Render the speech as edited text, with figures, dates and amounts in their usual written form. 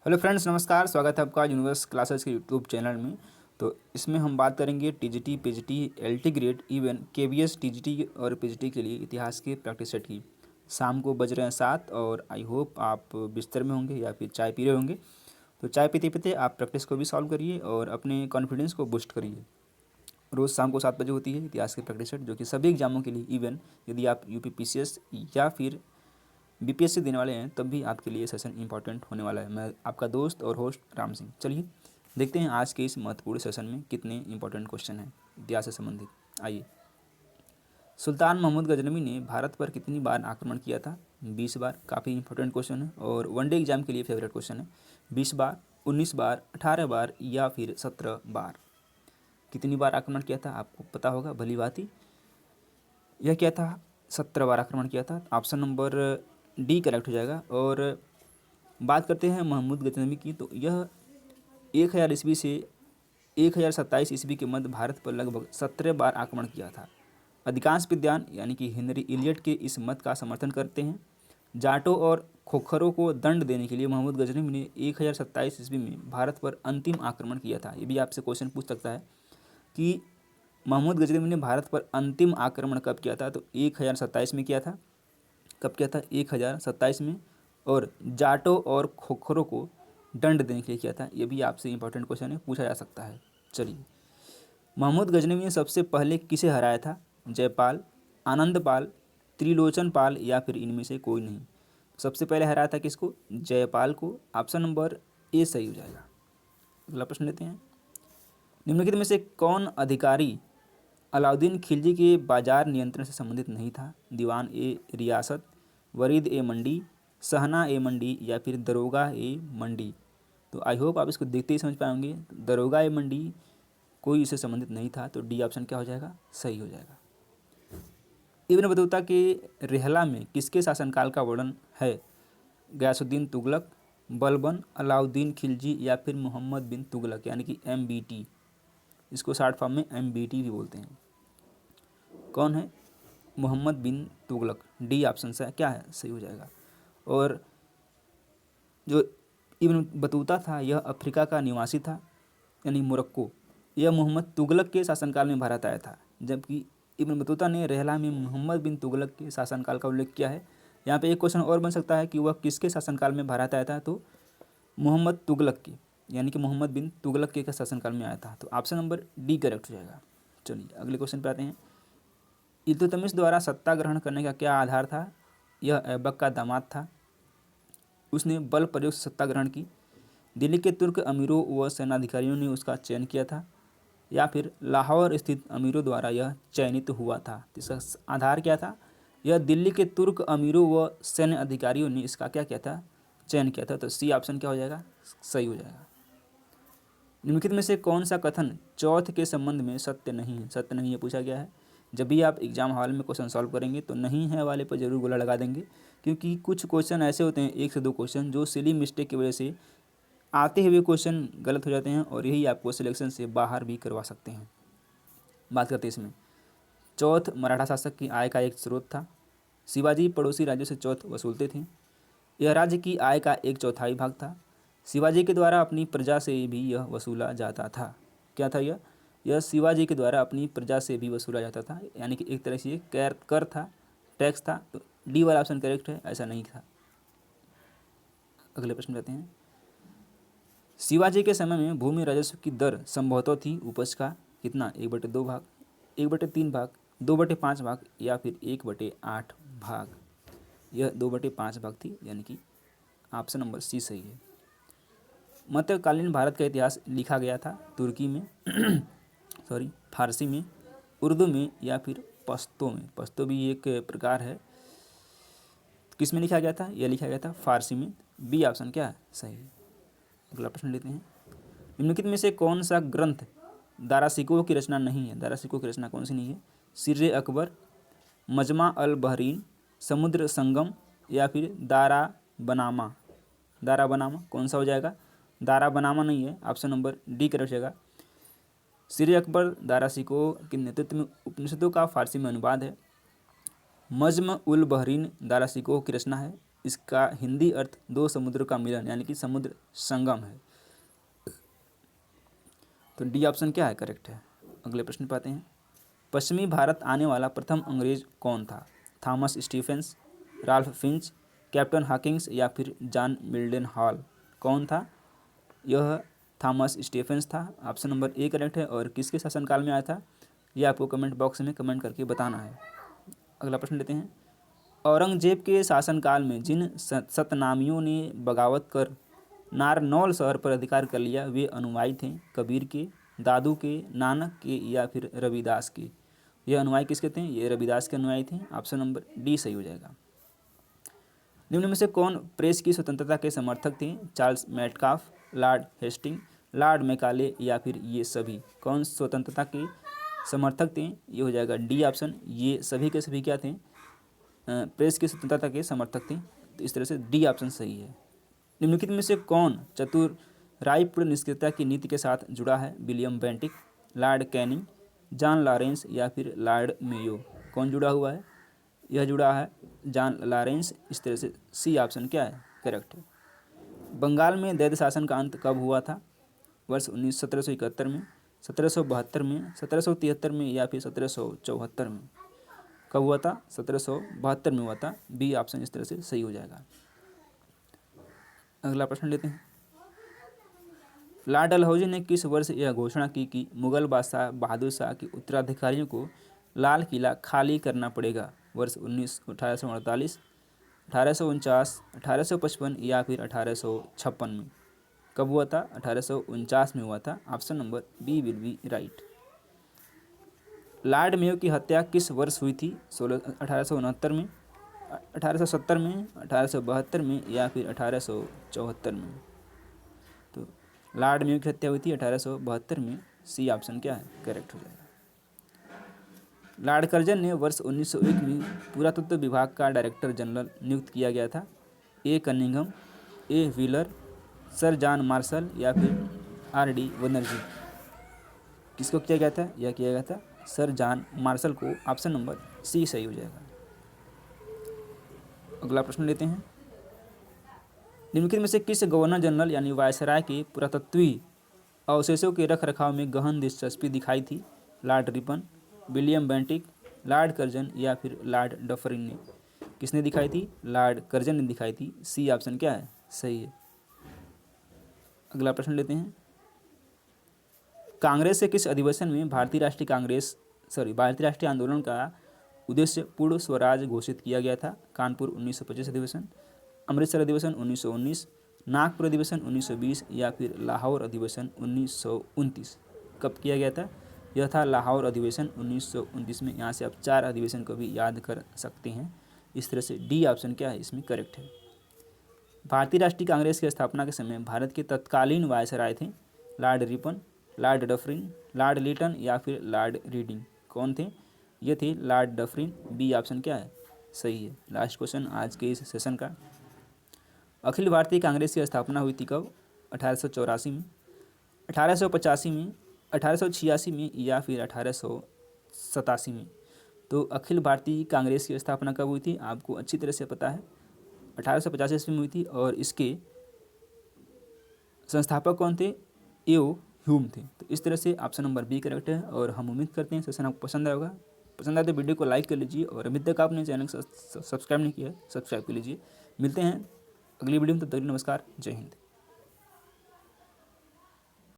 Hello friends, नमस्कार। स्वागत है आपका यूनिवर्स क्लासेस के यूट्यूब चैनल में। तो इसमें हम बात करेंगे TGT, PGT, LT grade, even KVS, TGT और पीजीटी के लिए इतिहास के प्रैक्टिस सेट की। शाम को बज रहे हैं 7 और आई होप आप बिस्तर में होंगे या फिर चाय पी रहे होंगे। तो चाय पीते पीते आप प्रैक्टिस को भी सॉल्व करिए और अपने कॉन्फिडेंस को बूस्ट करिए। रोज़ शाम को 7 बजे होती है इतिहास की प्रैक्टिस सेट, जो कि सभी एग्जामों के लिए, इवन यदि आप यूपी पीसीएस या फिर बीपीएससी देने वाले हैं तब भी आपके लिए सेशन इंपॉर्टेंट होने वाला है। मैं आपका दोस्त और होस्ट राम सिंह। चलिए देखते हैं आज के इस महत्वपूर्ण सेशन में कितने इंपॉर्टेंट क्वेश्चन हैं इतिहास से संबंधित। आइए, सुल्तान महमूद गजनवी ने भारत पर कितनी बार आक्रमण किया था? 20 बार। काफ़ी इंपॉर्टेंट क्वेश्चन है और वनडे एग्जाम के लिए फेवरेट क्वेश्चन है। 20 बार, 19 बार, 18 बार या फिर 17 बार। कितनी बार आक्रमण किया था आपको पता होगा भली भांति। यह क्या था? 17 बार आक्रमण किया था। ऑप्शन नंबर डी करेक्ट हो जाएगा। और बात करते हैं महमूद गजनवी की, तो यह 1000 ईस्वी से 1027 ईस्वी के मध्य भारत पर लगभग 17 बार आक्रमण किया था। अधिकांश विद्वान यानी कि हेनरी इलियट के इस मत का समर्थन करते हैं। जाटों और खोखरों को दंड देने के लिए महमूद गजनवी ने 1027 ईस्वी में भारत पर अंतिम आक्रमण किया था। ये भी आपसे क्वेश्चन पूछ सकता है कि महमूद गजनवी ने भारत पर अंतिम आक्रमण कब किया था? तो 1027 में किया था। कब किया था? 1027 में। और जाटों और खोखरों को दंड देने के लिए किया था। ये भी आपसे इंपॉर्टेंट क्वेश्चन है, पूछा जा सकता है। चलिए, महमूद गजनवी ने सबसे पहले किसे हराया था? जयपाल, आनंदपाल, त्रिलोचन पाल या फिर इनमें से कोई नहीं। सबसे पहले हराया था किसको? जयपाल को। ऑप्शन नंबर ए सही हो जाएगा। अगला प्रश्न लेते हैं। निम्नलिखित में से कौन अधिकारी अलाउद्दीन खिलजी के बाजार नियंत्रण से संबंधित नहीं था? दीवान ए रियासत, वरीद ए मंडी, सहना ए मंडी या फिर दरोगा ए मंडी। तो आई होप आप इसको देखते ही समझ पाएंगे। दरोगा ए मंडी कोई इससे संबंधित नहीं था, तो डी ऑप्शन क्या हो जाएगा? सही हो जाएगा। इब्न बतूता के रिहला में किसके शासनकाल का वर्णन है? गयासुद्दीन तुगलक, बलबन, अलाउद्दीन खिलजी या फिर मोहम्मद बिन तुगलक, यानी कि MBT। इसको शॉर्ट फॉर्म में MBT भी बोलते हैं। कौन है? मोहम्मद बिन तुगलक। डी ऑप्शन से क्या है? सही हो जाएगा। और जो इब्न बतूता था यह अफ्रीका का निवासी था, यानी मोरक्को। यह मोहम्मद तुगलक के शासनकाल में भारत आया था, जबकि इब्न बतूता ने रहला में मोहम्मद बिन तुगलक के शासनकाल का उल्लेख किया है। यहाँ पे एक क्वेश्चन और बन सकता है कि वह किसके शासनकाल में भारत आया था? तो मोहम्मद तुगलक के, यानी कि मोहम्मद बिन तुगलक के शासनकाल में आया था। तो ऑप्शन नंबर डी करेक्ट हो जाएगा। चलिए अगले क्वेश्चन पे आते हैं। इल्तुतमिश द्वारा सत्ता ग्रहण करने का क्या आधार था? यह ऐबक का दामाद था, उसने बल प्रयोग से सत्ता ग्रहण की। दिल्ली के तुर्क अमीरों व सेनाधिकारियों ने उसका चयन किया था, या फिर लाहौर स्थित अमीरों द्वारा यह चयनित हुआ था। तो इसका आधार क्या था? यह दिल्ली के तुर्क अमीरों व सैन्य अधिकारियों ने इसका क्या किया था? चयन किया था। तो सी ऑप्शन क्या हो जाएगा? सही हो जाएगा। निम्नलिखित में से कौन सा कथन चौथ के संबंध में सत्य नहीं है? सत्य नहीं है पूछा गया है। जब भी आप एग्जाम हॉल में क्वेश्चन सॉल्व करेंगे तो नहीं है वाले पर जरूर गोला लगा देंगे, क्योंकि कुछ क्वेश्चन ऐसे होते हैं, 1 से 2 क्वेश्चन, जो सिली मिस्टेक की वजह से आते हुए क्वेश्चन गलत हो जाते हैं और यही आपको सिलेक्शन से बाहर भी करवा सकते हैं। बात करते हैं इसमें। चौथ मराठा शासक की आय का एक स्रोत था। शिवाजी पड़ोसी राज्यों से चौथ वसूलते थे। यह राज्य की आय का 1/4 भाग था। शिवाजी के द्वारा अपनी प्रजा से भी यह वसूला जाता था। क्या था यह शिवाजी के द्वारा अपनी प्रजा से भी वसूला जाता था, यानी कि एक तरह से ये कर था, टैक्स था। तो डी वाला ऑप्शन करेक्ट है, ऐसा नहीं था। अगले प्रश्न लेते हैं। शिवाजी के समय में भूमि राजस्व की दर संभवतः थी उपज का कितना? 1/2 भाग, 1/3 भाग, 2/5 भाग या फिर 1/8 भाग। यह 2/5 भाग थी, यानी कि ऑप्शन नंबर सी सही है। मध्यकालीन भारत का इतिहास लिखा गया था तुर्की में फारसी में, उर्दू में या फिर पश्तो में। पश्तो भी एक प्रकार है। किस में लिखा गया था? यह लिखा गया था फारसी में। बी ऑप्शन क्या है? सही है। अगला प्रश्न लेते हैं। निम्नलिखित में से कौन सा ग्रंथ दारासिकोह की रचना नहीं है? दारासिकोह की रचना कौन सी नहीं है? सिर्रे अकबर, मजमा अल बहरीन, समुद्र संगम या फिर दारा बनामा। दारा बनामा कौन सा हो जाएगा? दारा बनामा नहीं है, ऑप्शन नंबर डी करेक्ट हो जाएगा। सिर्रे अकबर दारासिकोह के नेतृत्व में उपनिषदों का फारसी में अनुवाद है। मजम उल बहरीन दारासिकोह की रचना है। इसका हिंदी अर्थ दो समुद्र का मिलन यानी कि समुद्र संगम है। तो डी ऑप्शन क्या है, करेक्ट है। अगले प्रश्न पे आते हैं। पश्चिमी भारत आने वाला प्रथम अंग्रेज कौन था? Thomas Stephens, Ralph Finch, captain Hawkins या फिर जॉन मिल्डन हॉल? कौन था? यह थॉमस स्टीफेंस था। ऑप्शन नंबर ए करेक्ट है। और किसके शासनकाल में आया था, यह आपको कमेंट बॉक्स में कमेंट करके बताना है। अगला प्रश्न लेते हैं। औरंगजेब के शासनकाल में जिन सतनामियों ने बगावत कर नारनौल शहर पर अधिकार कर लिया वे अनुयायी थे कबीर के, दादू के, नानक के या फिर रविदास के? ये अनुयायी किसके थे? ये रविदास के अनुयायी थे। ऑप्शन नंबर डी सही हो जाएगा। निम्न में से कौन प्रेस की स्वतंत्रता के समर्थक थे? Charles Metcalfe, Lord Hastings, Lord Macaulay या फिर ये सभी? कौन स्वतंत्रता के समर्थक थे? ये हो जाएगा डी ऑप्शन। ये सभी के सभी क्या थे? प्रेस की स्वतंत्रता के समर्थक थे। तो इस तरह से डी ऑप्शन सही है। निम्नलिखित में से कौन चतुराईपूर्ण निष्क्रियता की नीति के साथ जुड़ा है? William Bentinck, Lord Canning, John Lawrence या फिर लॉर्ड मेयो? कौन जुड़ा हुआ है? यह जुड़ा है जॉन लॉरेंस। इस तरह से सी ऑप्शन क्या है, करेक्ट है। बंगाल में दैत्य शासन का अंत कब हुआ था? वर्ष 1771 में, 1772 में, 1773 में या फिर 1774 में? कब हुआ था? 1772 में हुआ था। बी ऑप्शन इस तरह से सही हो जाएगा। अगला प्रश्न लेते हैं। लॉर्ड डलहौजी ने किस वर्ष यह घोषणा की कि मुगल बादशाह बहादुर शाह के उत्तराधिकारियों को लाल किला खाली करना पड़ेगा? वर्ष 1848, 1849, 1855 या फिर 1856 में? कब हुआ था? 1849 में हुआ था। Option number B will be right. Lord Mayo की हत्या किस वर्ष हुई थी? 1869 में, 1870 में, 1872 में या फिर 1874 में? तो लॉर्ड मेयो की हत्या हुई थी 1872 में। सी ऑप्शन क्या है, करेक्ट हो जाएगा। लॉर्ड कर्जन ने वर्ष 1901 में पुरातत्व विभाग का डायरेक्टर जनरल नियुक्त किया गया था? ए कनिंघम, ए व्हीलर, सर जॉन मार्शल या फिर आर डी बनर्जी? किसको किया गया था? यह किया गया था सर जॉन मार्शल को। ऑप्शन नंबर सी सही हो जाएगा। अगला प्रश्न लेते हैं। निम्नलिखित में से किस गवर्नर जनरल यानी वायसराय के पुरातत्वीय अवशेषों के रख रखाव में गहन दिलचस्पी दिखाई थी? Lord Ripon, William Bentinck, Lord Curzon या फिर लॉर्ड डफरिन ने? किसने दिखाई थी? लॉर्ड कर्जन ने दिखाई थी। सी ऑप्शन क्या है, सही है। अगला प्रश्न लेते हैं। कांग्रेस के किस अधिवेशन में भारतीय राष्ट्रीय आंदोलन का उद्देश्य पूर्ण स्वराज घोषित किया गया था? कानपुर 1925 अधिवेशन, अमृतसर अधिवेशन 1919, नागपुर अधिवेशन 1920 या फिर लाहौर अधिवेशन 1929? कब किया गया था? यह था लाहौर अधिवेशन 1929 में। यहाँ से आप 4 अधिवेशन को भी याद कर सकते हैं। इस तरह से डी ऑप्शन क्या है, इसमें करेक्ट है। भारतीय राष्ट्रीय कांग्रेस की स्थापना के समय भारत के तत्कालीन वायसराय थे? Lord Ripon, Lord Dufferin, Lord Lytton या फिर लॉर्ड रीडिंग? कौन थे? ये थे लॉर्ड डफरिन। बी ऑप्शन क्या है, सही है। लास्ट क्वेश्चन आज के इस सेशन का। अखिल भारतीय कांग्रेस की स्थापना हुई थी कब? 1884 में, 1885 में, 1886 में या फिर 1887 में? तो अखिल भारतीय कांग्रेस की स्थापना कब हुई थी? आपको अच्छी तरह से पता है, 1885 ईस्वी में हुई थी। और इसके संस्थापक कौन थे? एओ ह्यूम थे। तो इस तरह से ऑप्शन नंबर बी करेक्ट है। और हम उम्मीद करते हैं सेशन आपको पसंद आएगा। पसंद आए तो वीडियो को लाइक कर लीजिए और अभी तक आपने चैनल को सब्सक्राइब नहीं किया है, सब्सक्राइब कर लीजिए। मिलते हैं अगली वीडियो में, तब तक नमस्कार, जय हिंद।